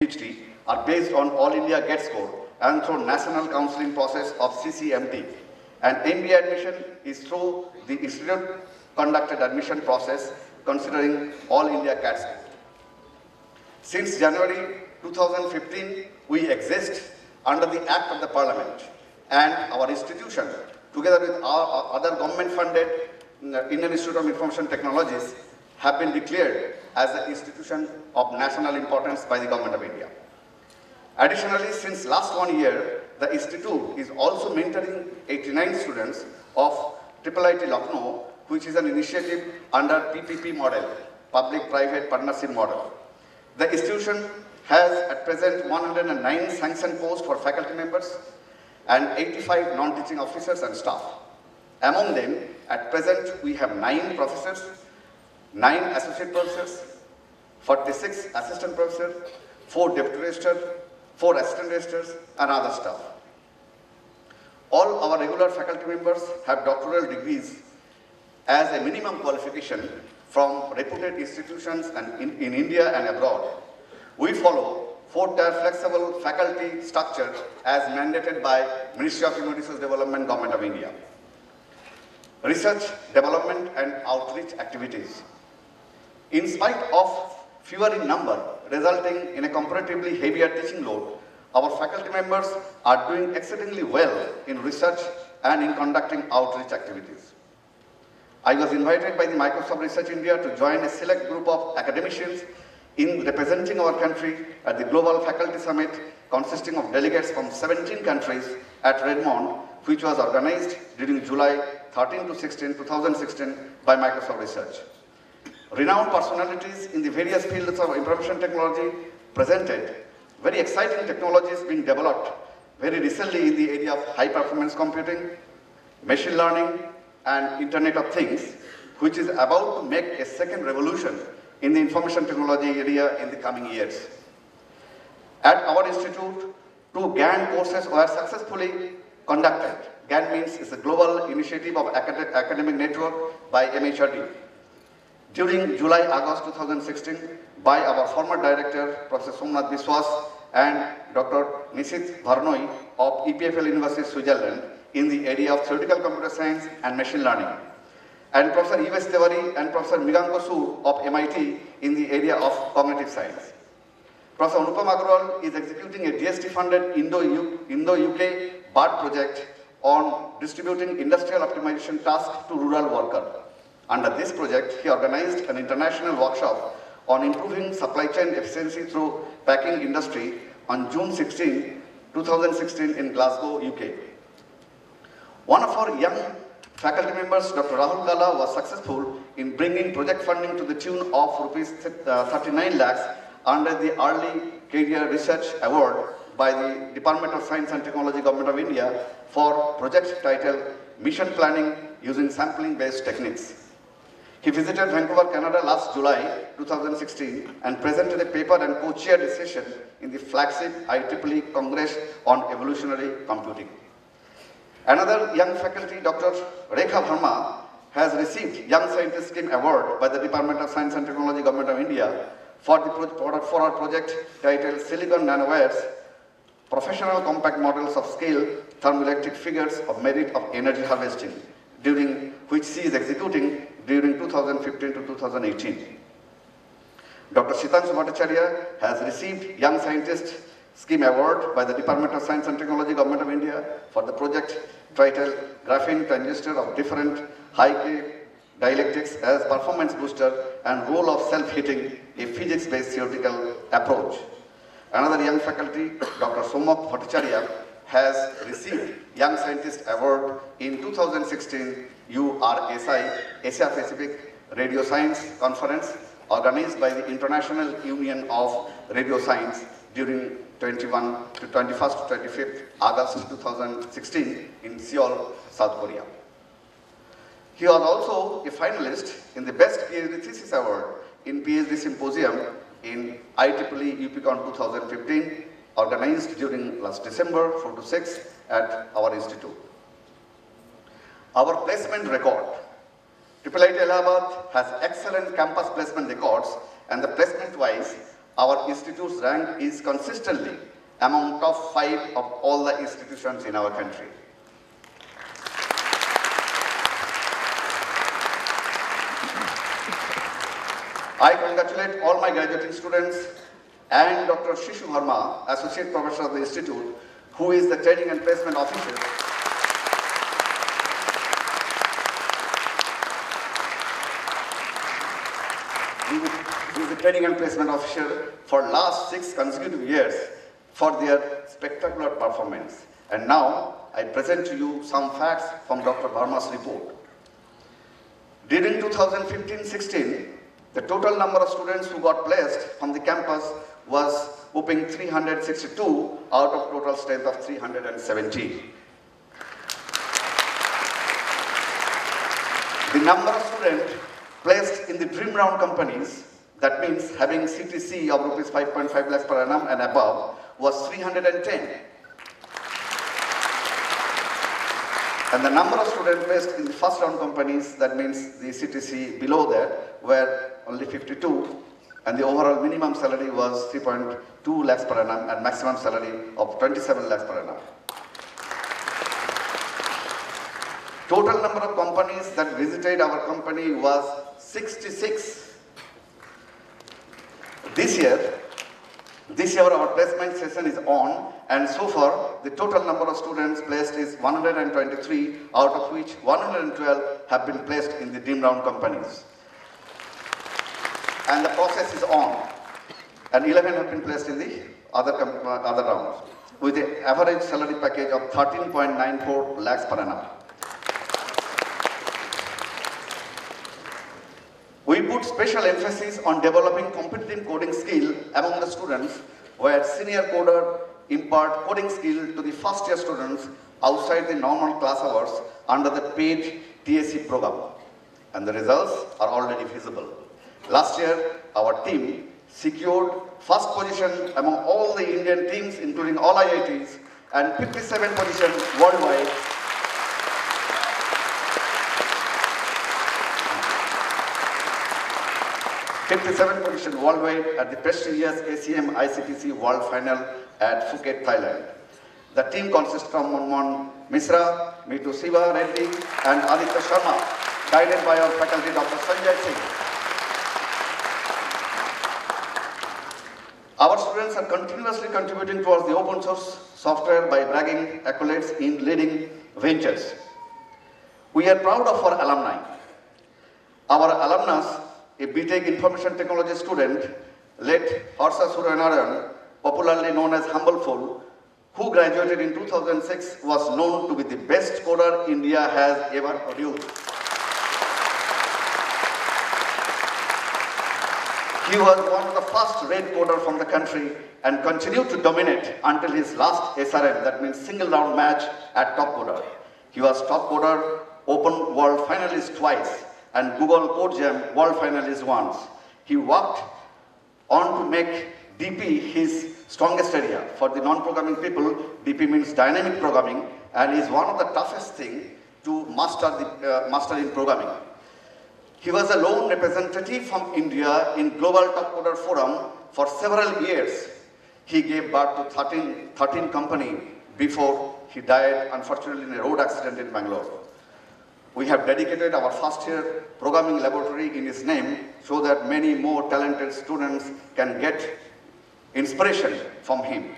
PhD are based on All India GET score and through National Counseling process of CCMT. And MBA admission is through the Institute conducted admission process considering All India CAT score. Since January 2015, we exist under the Act of the Parliament, and our institution, together with our other government-funded Indian Institute of Information Technologies, have been declared as an institution of national importance by the Government of India. Additionally, since last 1 year, the institute is also mentoring 89 students of IIIT Lucknow, which is an initiative under PPP model, Public-Private Partnership model. The institution has at present 109 sanctioned posts for faculty members and 85 non-teaching officers and staff. Among them, at present, we have 9 professors, 9 associate professors, 46 assistant professors, 4 deputy registrars, 4 assistant registrars, and other staff. All our regular faculty members have doctoral degrees as a minimum qualification from reputed institutions and in India and abroad. We follow 4-tier flexible faculty structure as mandated by Ministry of Human Resource Development, Government of India. Research, development, and outreach activities. In spite of fewer in number, resulting in a comparatively heavier teaching load, our faculty members are doing exceedingly well in research and in conducting outreach activities. I was invited by the Microsoft Research India to join a select group of academicians in representing our country at the Global Faculty Summit consisting of delegates from 17 countries at Redmond, which was organized during July 13 to 16, 2016 by Microsoft Research. Renowned personalities in the various fields of information technology presented very exciting technologies being developed very recently in the area of high-performance computing, machine learning, and Internet of Things, which is about to make a second revolution in the information technology area in the coming years. At our institute, 2 GAN courses were successfully conducted. GAN means it's a global initiative of academic network by MHRD. During July-August 2016, by our former director, Professor Somnath Biswas, and Dr. Nishit Varnoi of EPFL University, Switzerland, in the area of theoretical computer science and machine learning, and Professor E.V.S. Tiwari and Professor Miganko Sood of MIT in the area of cognitive science. Professor Anupam Agrawal is executing a DST-funded Indo-UK BART project on distributing industrial optimization tasks to rural workers. Under this project, he organized an international workshop on improving supply chain efficiency through packing industry on June 16, 2016 in Glasgow, UK. One of our young faculty members, Dr. Rahul Gala, was successful in bringing project funding to the tune of rupees 39 lakhs under the Early Career Research Award by the Department of Science and Technology, Government of India, for project titled Mission Planning Using Sampling-Based Techniques. He visited Vancouver, Canada last July 2016 and presented a paper and co-chaired a session in the flagship IEEE Congress on Evolutionary Computing. Another young faculty, Dr. Rekha Verma, has received Young Scientist Scheme Award by the Department of Science and Technology, Government of India for our project titled Silicon Nanowires, Professional Compact Models of Scale Thermoelectric Figures of Merit of Energy Harvesting, during which she is executing during 2015 to 2018. Dr. Shitanshu Bhattacharya has received Young Scientist Scheme Award by the Department of Science and Technology, Government of India for the project titled Graphene Transistor of Different High-K Dielectrics as Performance Booster and Role of Self-Heating, a Physics-Based Theoretical Approach. Another young faculty, Dr. Somak Bhattacharya, has received Young Scientist Award in 2016 URSI Asia Pacific Radio Science Conference organized by the International Union of Radio Science during 21st to 25th August 2016 in Seoul, South Korea. He was also a finalist in the Best PhD Thesis Award in PhD Symposium in IEEE UPCon 2015, organized during last December 4 to 6 at our institute. Our placement record. IIIT Allahabad has excellent campus placement records, and the placement-wise, Our institute's rank is consistently among top 5 of all the institutions in our country. I congratulate all my graduating students and Dr. Shishu Verma, Associate Professor of the Institute, who is the Training and Placement Officer. He is the Training and Placement Officer for last 6 consecutive years for their spectacular performance. And now, I present to you some facts from Dr. Verma's report. During 2015-16, the total number of students who got placed from the campus was whopping 362 out of total strength of 370. The number of students placed in the dream round companies, that means having CTC of rupees 5.5 lakhs per annum and above, was 310. And the number of students placed in the first round companies, that means the CTC below that, were only 52, and the overall minimum salary was 3.2 lakhs per annum and maximum salary of 27 lakhs per annum. Total number of companies that visited our company was 66. This year our placement session is on, and so far the total number of students placed is 123, out of which 112 have been placed in the dream round companies. And the process is on, and 11 have been placed in the other rounds, with an average salary package of 13.94 lakhs per annum. We put special emphasis on developing competitive coding skill among the students, where senior coder impart coding skill to the first year students outside the normal class hours under the paid TSC program. And the results are already visible. Last year, our team secured first position among all the Indian teams, including all IITs, and 57 positions worldwide. 57 positions worldwide at the prestigious ACM ICPC World Final at Phuket, Thailand. The team consists from Monmon Misra, Mitu Siva Reddy, and Aditya Sharma, guided by our faculty Dr. Sanjay Singh. Our students are continuously contributing towards the open source software by bragging accolades in leading ventures. We are proud of our alumni. Our alumnus, a BTech Information Technology student, late Harsha Suryanarayan, popularly known as Humble Fool, who graduated in 2006, was known to be the best coder India has ever produced. He was one of the first red coder from the country and continued to dominate until his last SRM, that means single round match at Top Coder. He was Top Coder Open World Finalist twice and Google Code Jam World Finalist once. He worked on to make DP his strongest area. For the non-programming people, DP means dynamic programming, and is one of the toughest things to master in programming. He was a lone representative from India in Global Top Coder Forum for several years. He gave birth to 13 companies before he died, unfortunately, in a road accident in Bangalore. We have dedicated our first year programming laboratory in his name so that many more talented students can get inspiration from him.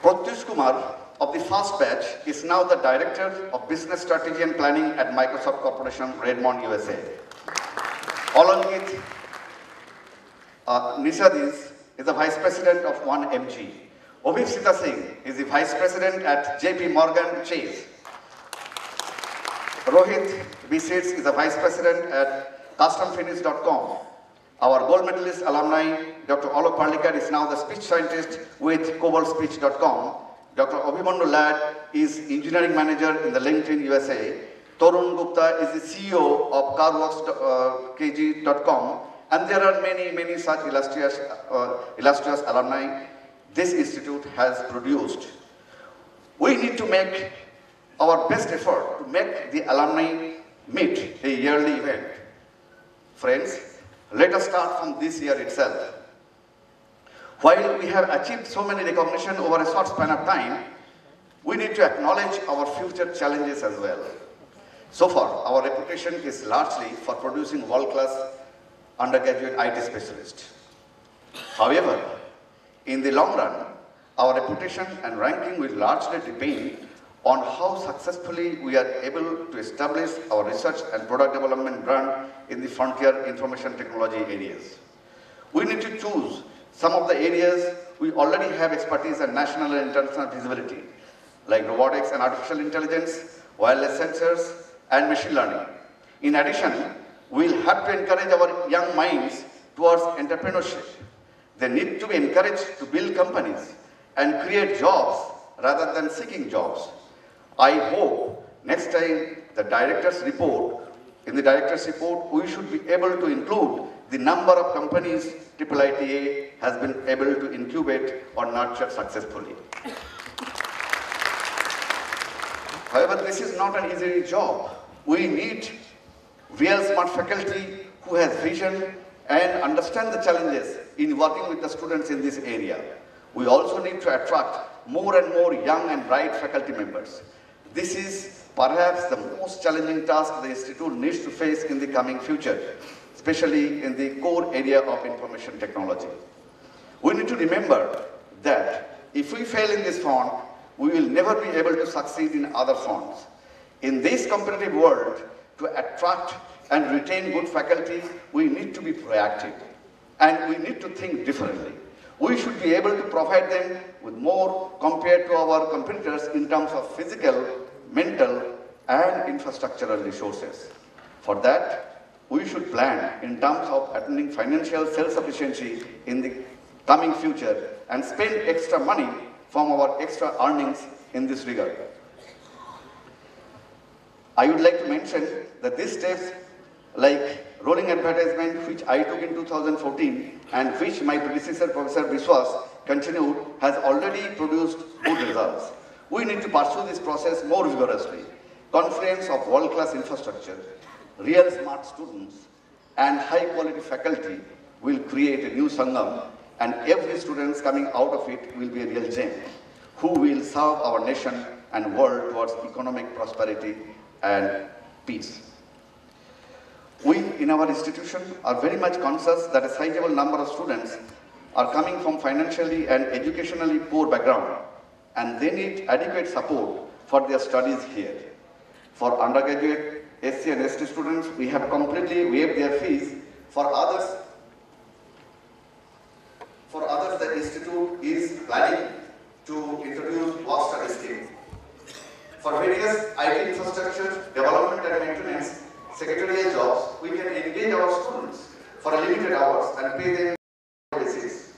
Pratyush Kumar of the first batch is now the Director of Business Strategy and Planning at Microsoft Corporation, Redmond, USA. Olankit Nishadis is the Vice President of 1MG. Obhishita Singh is the Vice President at JP Morgan Chase. Rohit Bisets is the Vice President at CustomFinish.com. Our gold medalist alumni, Dr. Alok Parlikar, is now the speech scientist with CobaltSpeech.com. Dr. Abhimanyu Lad is engineering manager in the LinkedIn USA. Torun Gupta is the CEO of CarWorks.kg.com. And there are many such illustrious alumni this institute has produced. We need to make our best effort to make the alumni Meet, a yearly event. Friends, let us start from this year itself. While we have achieved so many recognition over a short span of time, we need to acknowledge our future challenges as well. So far, our reputation is largely for producing world-class undergraduate IT specialists. However, in the long run, our reputation and ranking will largely depend on how successfully we are able to establish our research and product development brand in the frontier information technology areas. We need to choose some of the areas we already have expertise and national and international visibility, like robotics and artificial intelligence, wireless sensors, and machine learning. In addition, we'll have to encourage our young minds towards entrepreneurship. They need to be encouraged to build companies and create jobs rather than seeking jobs. I hope next time in the director's report, we should be able to include the number of companies IIITA has been able to incubate or nurture successfully. However, this is not an easy job. We need real smart faculty who has vision and understand the challenges in working with the students in this area. We also need to attract more and more young and bright faculty members. This is perhaps the most challenging task the Institute needs to face in the coming future, especially in the core area of information technology. We need to remember that if we fail in this front, we will never be able to succeed in other fronts. In this competitive world, to attract and retain good faculty, we need to be proactive and we need to think differently. We should be able to provide them with more compared to our competitors in terms of physical, mental, and infrastructural resources. For that, we should plan in terms of attaining financial self-sufficiency in the coming future and spend extra money from our extra earnings in this regard. I would like to mention that these steps, like rolling advertisement, which I took in 2014 and which my predecessor, Professor Biswas, continued, has already produced good results. We need to pursue this process more vigorously. Confluence of world-class infrastructure, real smart students, and high-quality faculty will create a new Sangam, and every student coming out of it will be a real gem, who will serve our nation and world towards economic prosperity and peace. We in our institution are very much conscious that a sizable number of students are coming from financially and educationally poor background, and they need adequate support for their studies here. For undergraduate SC and ST students, we have completely waived their fees. For others, the Institute is planning to introduce work study scheme. For various IT infrastructure, development and maintenance, secretarial jobs, we can engage our students for limited hours and pay them on a basis.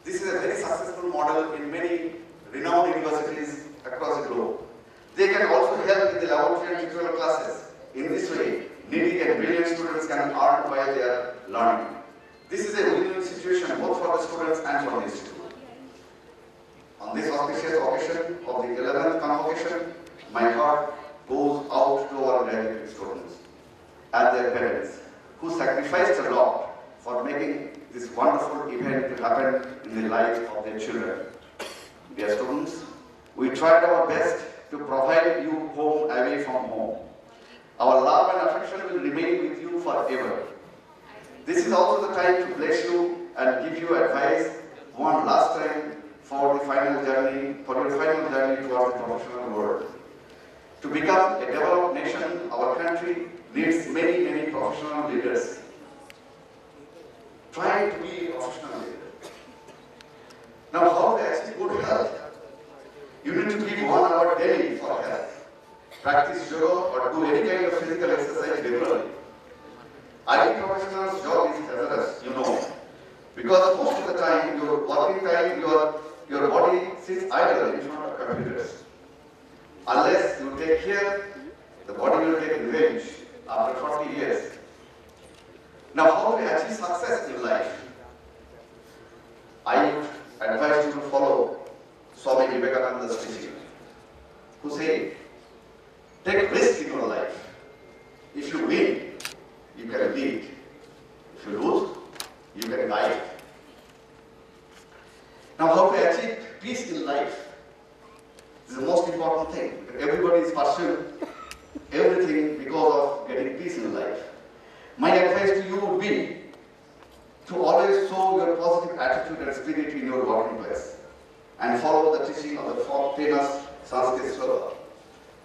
This is a very successful model in many renowned universities across the globe. They can also help in the laboratory and tutorial classes. In this way, needy and brilliant students can earn while they are learning. This is a win-win situation both for the students and for the institute. On this auspicious occasion of the 11th convocation, my heart goes out to our graduate students and their parents who sacrificed a lot for making this wonderful event to happen in the lives of their children. Dear students, we tried our best to provide you home away from home. Our love and affection will remain with you forever. This is also the time to bless you and give you advice one last time for your final journey towards the professional world. To become a developed nation, our country needs many, many professional leaders. Try to be a professional leader. Now, how to achieve good health? You need to give 1 hour daily for health. Practice yoga or do any kind of physical exercise regularly. IT professional's job is hazardous, you know, because most of the time, your working time, your body sits idle in front of computers. Unless you take care, the body will take revenge after 40 years. Now, how to achieve success in life? I advise you to follow Swami Vivekananda's teaching, who said, take risk in your life. can lead. If you lose, you can guide. Now, how to achieve peace in life? This is the most important thing. Everybody is pursuing everything because of getting peace in life. My advice to you would be to always show your positive attitude and spirit in your working place and follow the teaching of the famous Sanskrit sloka.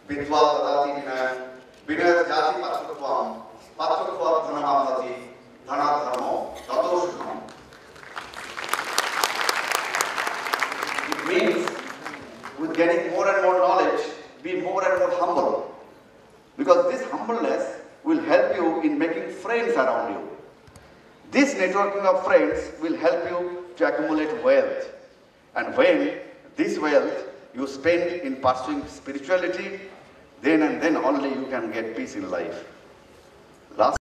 Vidva tadati vinaya, vinaya jati patrutvam, patrutva dhanamavati, dhana dharmo, tato shukam. It means, with getting more and more knowledge, be more and more humble. Because this humbleness will help you in making friends around you. This networking of friends will help you to accumulate wealth. And when this wealth you spend in pursuing spirituality, then and then only you can get peace in life. Last